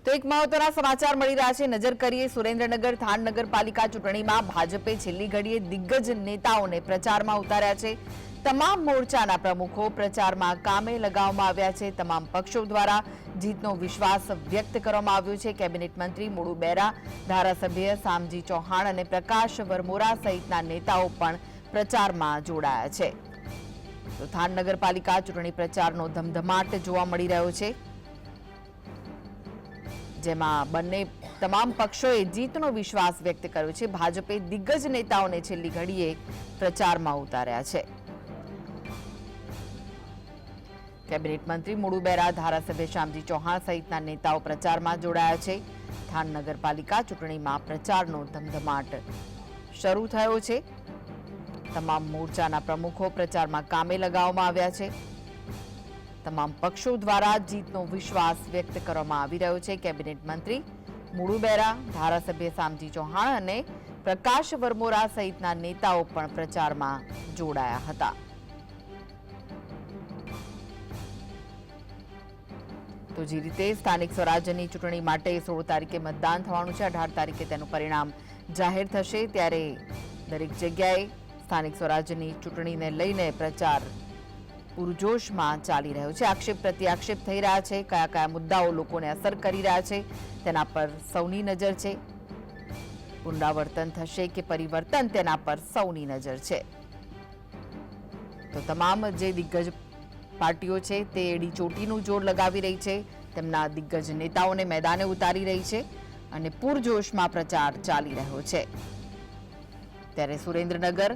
તો એક મહત્વના સમાચાર મળી રહ્યા છે। નજર કરીએ સુરેન્દ્રનગર થાન નગરપાલિકા ચૂંટણીમાં ભાજપે છેલ્લી ઘડીએ દિગ્ગજ નેતાઓને પ્રચારમાં ઉતાર્યા છે। તમામ મોરચાના પ્રમુખો પ્રચારમાં કામે લગાવવામાં આવ્યા છે। તમામ પક્ષો દ્વારા જીતનો વિશ્વાસ વ્યક્ત કરવામાં આવ્યો છે। કેબિનેટ મંત્રી મુળુ બેરા, ધારાસભ્ય શામજી ચૌહાણ અને પ્રકાશ વરમોરા સહિતના નેતાઓ પણ પ્રચારમાં જોડાયા છે। તો થાન નગરપાલિકા ચૂંટણી પ્રચારનો ધમધમાટ જોવા મળી રહ્યો છે, જેમાં તમામ પક્ષોએ જીતનો વિશ્વાસ વ્યક્ત કર્યો છે। ભાજપે દિગ્ગજ નેતાઓને છેલ્લી ઘડીએ પ્રચારમાં ઉતાર્યા છે। કેબિનેટ મંત્રી મુળુ બેરા, ધારાસભ્ય શામજી ચૌહાણ સહિતના નેતાઓ પ્રચારમાં જોડાયા છે। થાન નગરપાલિકા ચૂંટણીમાં પ્રચારનો ધમધમાટ શરૂ થયો છે। તમામ મોરચાના પ્રમુખો પ્રચારમાં કામે લગાવવામાં આવ્યા છે। તમામ પક્ષો દ્વારા જીતનો વિશ્વાસ વ્યક્ત કરવામાં આવી રહ્યો છે। કેબિનેટ મંત્રી મુળુ બેરા, ધારાસભ્ય શામજી ચૌહાણ અને પ્રકાશ વરમોરા સહિતના નેતાઓ પણ પ્રચારમાં જોડાયા હતા। તો જે રીતે સ્થાનિક સ્વરાજ્યની ચૂંટણી માટે 16 તારીખે મતદાન થવાનું છે, 18 તારીખે તેનું પરિણામ જાહેર થશે, ત્યારે દરેક જગ્યાએ સ્થાનિક સ્વરાજ્યની ચૂંટણીને લઈને પ્રચાર પૂરજોશમાં ચાલી રહ્યો છે। આક્ષેપ પ્રત્યાક્ષેપ થઈ રહ્યા છે। કયા કયા મુદ્દાઓ લોકોને અસર કરી રહ્યા છે તેના પર સૌની નજર છે। પુનરાવર્તન થશે કે પરિવર્તન, તેના પર સૌની નજર છે। તો તમામ જે દિગ્ગજ પાર્ટીઓ છે તે એડી ચોટીનું જોર લગાવી રહી છે, તેમના દિગ્ગજ નેતાઓને મેદાને ઉતારી રહી છે અને પૂરજોશમાં પ્રચાર ચાલી રહ્યો છે। ત્યારે સુરેન્દ્રનગર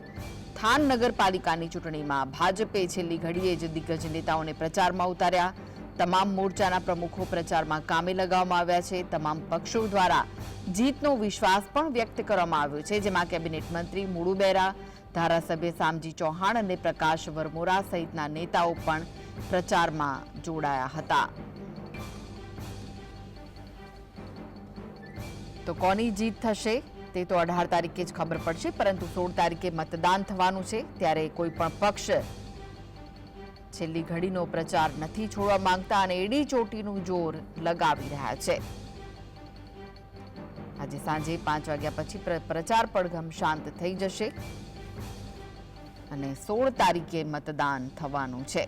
થાન નગરપાલિકાની ચૂંટણીમાં ભાજપે છેલ્લી ઘડીએ જ દિગ્ગજ નેતાઓને પ્રચારમાં ઉતાર્યા। તમામ મોરચાના પ્રમુખો પ્રચારમાં કામે લગાવવામાં આવ્યા છે। તમામ પક્ષો દ્વારા જીતનો વિશ્વાસ પણ વ્યક્ત કરવામાં આવ્યો છે, જેમાં કેબિનેટ મંત્રી મુળુ બેરા, ધારાસભ્ય શામજી ચૌહાણ અને પ્રકાશ વરમોરા સહિતના નેતાઓ પણ પ્રચારમાં જોડાયા હતા। તો કોની જીત થશે તે તો 18 તારીખે જ ખબર પડશે, પરંતુ 16 તારીખે મતદાન થવાનું છે। ત્યારે કોઈ પણ પક્ષ છેલ્લી ઘડીનો પ્રચાર નથી છોડવા માંગતા અને એડી ચોટીનું જોર લગાવી રહ્યા છે। આજે સાંજે 5 વાગ્યા પછી પ્રચાર પડઘમ શાંત થઈ જશે અને 16 તારીખે મતદાન થવાનું છે।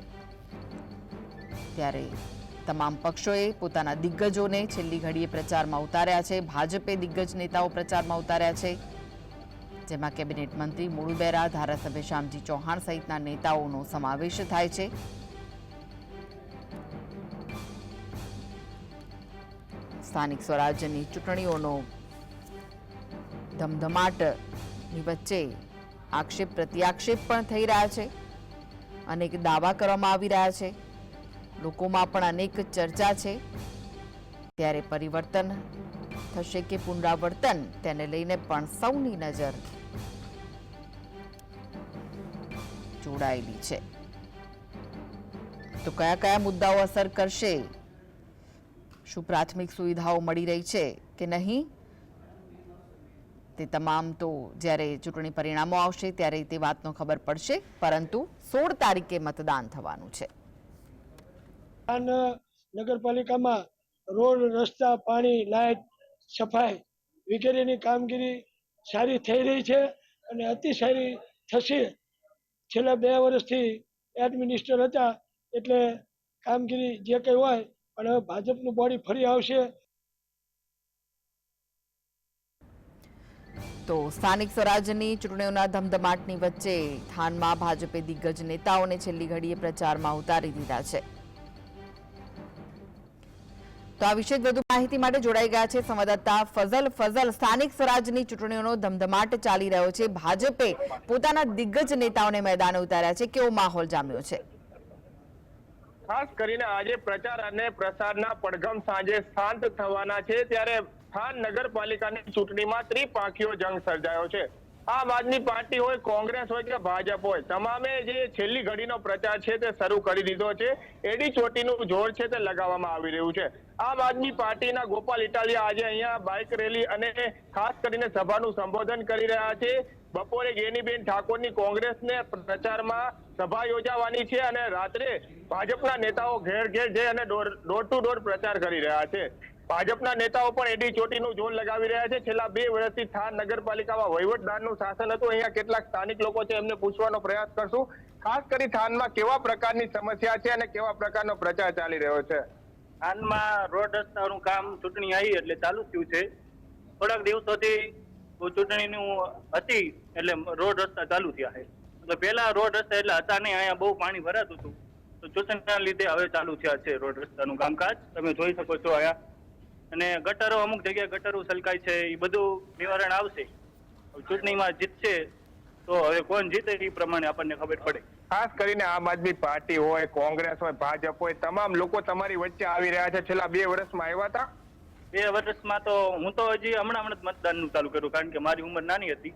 ત્યારે તમામ પક્ષોએ પોતાના દિગ્ગજોને છેલ્લી ઘડીએ પ્રચારમાં ઉતાર્યા છે। ભાજપે દિગ્ગજ નેતાઓ પ્રચારમાં ઉતાર્યા છે, જેમાં કેબિનેટ મંત્રી મુળુ બેરા, ધારાસભ્ય શામજી ચૌહાણ સહિતના નેતાઓનો સમાવેશ થાય છે। સ્થાનિક સ્વરાજ્યની ચૂંટણીઓનો ધમધમાટની વચ્ચે આક્ષેપ પ્રત્યાક્ષેપ પણ થઈ રહ્યા છે, અનેક દાવા કરવામાં આવી રહ્યા છે, લોકોમાં પણ અનેક ચર્ચા છે। ત્યારે પરિવર્તન થશે કે પુનરાવર્તન, તેને લઈને પણ સૌની નજર જોડાયેલી છે। તો કયા કયા મુદ્દાઓ અસર કરશે, શું પ્રાથમિક સુવિધાઓ મળી રહી છે કે નહીં, તે તમામ તો જ્યારે ચૂંટણી પરિણામો આવશે ત્યારે તે વાતનો ખબર પડશે, પરંતુ 16 તારીખે મતદાન થવાનું છે। નગરપાલિકામાં રોડ, રસ્તા, પાણી, લાઇટ, સફાઈ વગેરેની કામગીરી સારી થઈ રહી છે અને અતિ સારી થશે। છેલ્લા 2 વર્ષથી એડમિનિસ્ટર હતા એટલે કામગીરી જે કંઈ હોય, પણ હવે ભાજપનું બોડી ફરી આવશે। તો સ્થાનિક સ્વરાજ્યની ચૂંટણીઓના ધમધમાટની વચ્ચે થાનમાં ભાજપે દિગ્ગજ નેતાઓને છેલ્લી ઘડીએ પ્રચારમાં ઉતારી દીધા છે। તો આ વિશે વધુ માહિતી માટે જોડાઈ ગયા છે સંવાદદાતા ફઝલ। ફઝલ, સ્થાનિક સ્વરાજ્યની ચૂંટણીઓનો ધમધમાટ ચાલી રહ્યો છે, ભાજપે પોતાના દિગ્ગજ નેતાઓને મેદાને ઉતાર્યા છે, કેવો માહોલ જામ્યો છે? ખાસ કરીને આજે પ્રચાર અને પ્રસારના પડઘમ સાંજે શાંત થવાના છે, ત્યારે થાન નગરપાલિકાની ચૂંટણીમાં ત્રિપાંખીયો જંગ સર્જાયો છે। આમ આદમી પાર્ટી હોય, કોંગ્રેસ હોય કે ભાજપ હોય, તમામે જે છેલ્લી ઘડીનો પ્રચાર છે તે શરૂ કરી દીધો છે। એડી ચોટીનું જોર છે તે લગાવવામાં આવી રહ્યું છે। આમ આદમી પાર્ટીના ગોપાલ ઇટાલિયા આજે અહીંયા બાઇક રેલી અને ખાસ કરીને સભાનું સંબોધન કરી રહ્યા છે। બપોરે ગેનીબેન ઠાકોરની કોંગ્રેસને પ્રચારમાં સભા યોજાવાની છે અને રાત્રે ભાજપના નેતાઓ ઘેર ઘેર જઈ અને ડોર ટુ ડોર પ્રચાર કરી રહ્યા છે। ભાજપના નેતાઓ પણ એડી ચોટીનું જોર લગાવી રહ્યા છે. છેલ્લા 2 વર્ષથી થાન નગરપાલિકામાં વહીવટદારનું શાસન હતું. અહીંયા કેટલાક સ્થાનિક લોકો છે, એમને પૂછવાનો પ્રયાસ કરશું. ખાસ કરી થાનમાં કેવા પ્રકારની સમસ્યા છે અને કેવા પ્રકારનો પ્રચાર ચાલી રહ્યો છે? હાલમાં રોડ રસ્તાનું કામ ચૂંટણી આવી એટલે ચાલુ થયું છે. થોડાક દિવસોથી ચૂંટણીનું હતી એટલે રોડ રસ્તા ચાલુ થયા છે. એટલે પહેલા રોડ રસ્તા એટલે હતા નહીં, અહીંયા બહુ પાણી ભરાતું હતું. તો ચૂંટણીના લીધે હવે ચાલુ થયા છે રોડ રસ્તાનું કામકાજ. તમે જોઈ શકો છો અહીંયા. અને ગટરો, અમુક જગ્યાએ ગટરો છલકાય છે, એ બધું નિવારણ આવશે. ચૂંટણીમાં જીતશે તો હવે કોણ જીતે એ પ્રમાણે આપણને ખબર પડે. ખાસ કરીને આમ આદમી પાર્ટી હોય, કોંગ્રેસ હોય, ભાજપ હોય, તમામ લોકો તમારી વચ્ચે આવી રહ્યા છે. છેલ્લા 2 વર્ષમાં આવ્યા હતા? 2 વર્ષમાં તો હું તો હજી હમણાં જ મતદાનનું ચાલુ કર્યું, કારણ કે મારી ઉંમર નાની હતી.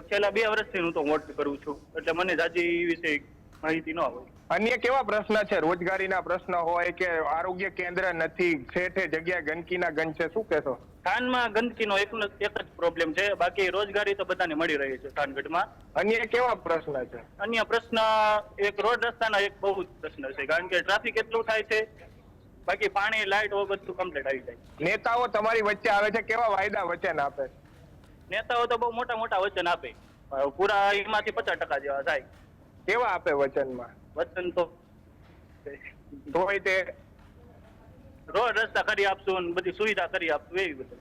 છેલ્લા 2 વર્ષથી હું તો વોટ કરું છું, એટલે મને જાજી એ વિશે માહિતી ન હોય. અન્ય કેવા પ્રશ્ન છે? રોજગારીના પ્રશ્ન હોય કે આરોગ્ય કેન્દ્ર નથી, ઠેઠે જગ્યાએ ગંદકીના ગંજ છે, શું કહેશો? થાનમાં ગંદકીનો એક જ પ્રોબ્લેમ છે, બાકી રોજગારી તો બધાને મળી રહી છે થાનગઢમાં. અન્ય કેવા પ્રશ્ન છે? અન્ય પ્રશ્ન એક રોડ રસ્તાના એક બહુ જ પ્રશ્ન છે, કારણ કે ટ્રાફિક એટલું થાય છે. બાકી પાણી, લાઇટ બધું કમ્પ્લીટ આવી જાય. નેતાઓ તમારી વચ્ચે આવે છે, કેવા વાયદા વચન આપે? નેતાઓ તો બહુ મોટા મોટા વચન આપે, પૂરા એમાંથી 50% જેવા થાય. કેવા આપે વચનમાં? વચન તો તોય તે રોડ રસ્તા કરી આપશું અને બધી સુવિધા કરી આપશું, એવી બધું.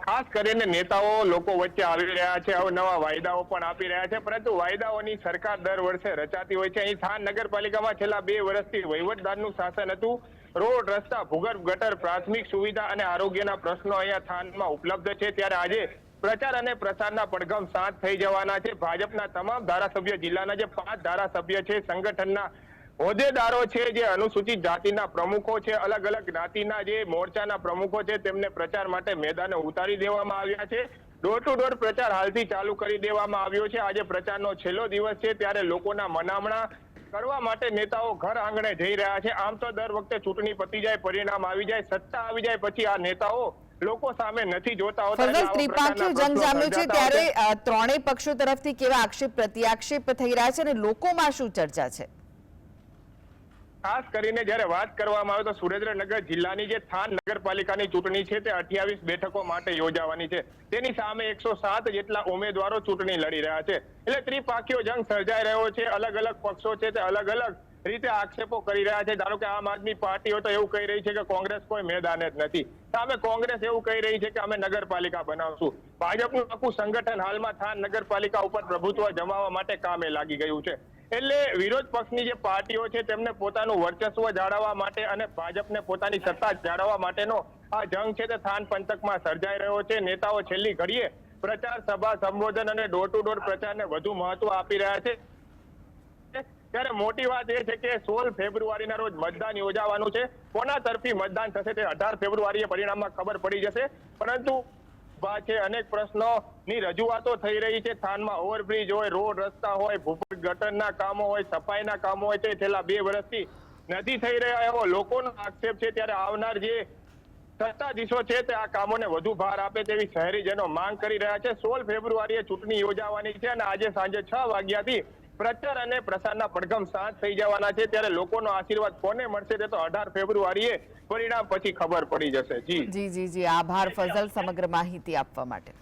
ખાસ કરીને નેતાઓ લોકો વચ્ચે આવી રહ્યા છે, હવે નવા વાયદાઓ પણ આપી રહ્યા છે, પરંતુ વાયદાઓની સરકાર દર વર્ષે રચાતી હોય છે. અહીં થાન નગરપાલિકામાં છેલ્લા 2 વર્ષથી વહીવટદારનું શાસન હતું. રોડ, રસ્તા, ભૂગર્ભ ગટર, પ્રાથમિક સુવિધા અને આરોગ્યના પ્રશ્નો અહીંયા થાનમાં ઉપલબ્ધ છે. ત્યારે આજે પ્રચાર અને પ્રસારના પડઘમ શાંત થઈ જવાના છે. ભાજપના તમામ ધારાસભ્ય, જિલ્લાના જે 5 ધારાસભ્ય છે, સંગઠનના હોદ્દેદારો છે, જે અનુસૂચિત જાતિના પ્રમુખો છે, અલગ અલગ જ્ઞાતિના જે મોરચાના પ્રમુખો છે, તેમને પ્રચાર માટે મેદાને ઉતારી દેવામાં આવ્યા છે. ડોર ટુ ડોર પ્રચાર હાલથી ચાલુ કરી દેવામાં આવ્યો છે. આજે પ્રચારનો છેલ્લો દિવસ છે, ત્યારે લોકોના મનામણા કરવા માટે નેતાઓ ઘર આંગણે જઈ રહ્યા છે. આમ તો દર વખતે ચૂંટણી પતી જાય, પરિણામ આવી જાય, સત્તા આવી જાય પછી આ નેતાઓ લોકો સામે નથી જોતા હોતા. ફરજલ, ત્રિપાંખીય જંગ જામ્યો છે, ત્યારે ત્રણેય પક્ષો તરફથી કેવા આક્ષેપ પ્રત્યાક્ષેપ થઈ રહ્યા છે અને લોકોમાં શું ચર્ચા છે? ખાસ કરીને જ્યારે વાત કરવામાં આવે તો સુરેન્દ્રનગર જિલ્લાની જે થાન નગરપાલિકાની ચૂંટણી છે તે 28 બેઠકો માટે યોજાવાની છે. તેની સામે 107 જેટલા ઉમેદવારો ચૂંટણી લડી રહ્યા છે. એટલે ત્રિપાંખીયો જંગ સર્જાઈ રહ્યો છે. અલગ અલગ પક્ષો છે તે અલગ અલગ રીતે આક્ષેપો કરી રહ્યા છે. ધારો કે આમ આદમી પાર્ટીઓ તો એવું કહી રહી છે કે કોંગ્રેસ કોઈ મેદાને જ નથી. સામે કોંગ્રેસ એવું કહી રહી છે કે અમે નગરપાલિકા બનાવશું. ભાજપનું આખું સંગઠન હાલમાં થાન નગરપાલિકા ઉપર પ્રભુત્વ જમાવવા માટે કામે લાગી ગયું છે. એટલે વિરોધ પક્ષની જે પાર્ટીઓ છે તેમને પોતાનું વર્ચસ્વ જાળવવા માટે અને ભાજપને પોતાની સત્તા જાળવવા માટેનો આ જંગ છે તે થાન પંથકમાં સર્જાઈ રહ્યો છે. નેતાઓ છેલ્લી ઘડીએ પ્રચાર, સભા, સંબોધન અને ડોર ટુ ડોર પ્રચારને વધુ મહત્વ આપી રહ્યા છે. ત્યારે મોટી વાત એ છે કે 16 ફેબ્રુઆરીના રોજ મતદાન યોજાવાનું છે. કોના તરફી મતદાન થશે તે 18 ફેબ્રુઆરીએ પરિણામમાં ખબર પડી જશે. પરંતુ છે અનેક પ્રશ્નોની રજૂઆતો થઈ રહી છે. થાનમાં ઓવરબ્રિજ હોય, રોડ રસ્તા હોય, ભૂગર્ભ ગટરના કામો હોય, સફાઈના કામો હોય, તે છેલ્લા 2 વર્ષથી નથી થઈ રહ્યા એવો લોકોનો આક્ષેપ છે. ત્યારે આવનાર જે સત્તાધીશો છે તે આ કામોને વધુ ભાર આપે તેવી શહેરીજનો માંગ કરી રહ્યા છે. 16 ફેબ્રુઆરીએ ચૂંટણી યોજાવાની છે અને આજે સાંજે 6 વાગ્યાથી પ્રચાર અને પ્રસારના પડઘમ શાંત થઈ જવાના છે. ત્યારે લોકોનો આશીર્વાદ કોને મળશે તે તો 18 ફેબ્રુઆરીએ પરિણામ પછી ખબર પડી જશે. જી જી જી જી, આભાર ફઝલ સમગ્ર માહિતી આપવા માટે.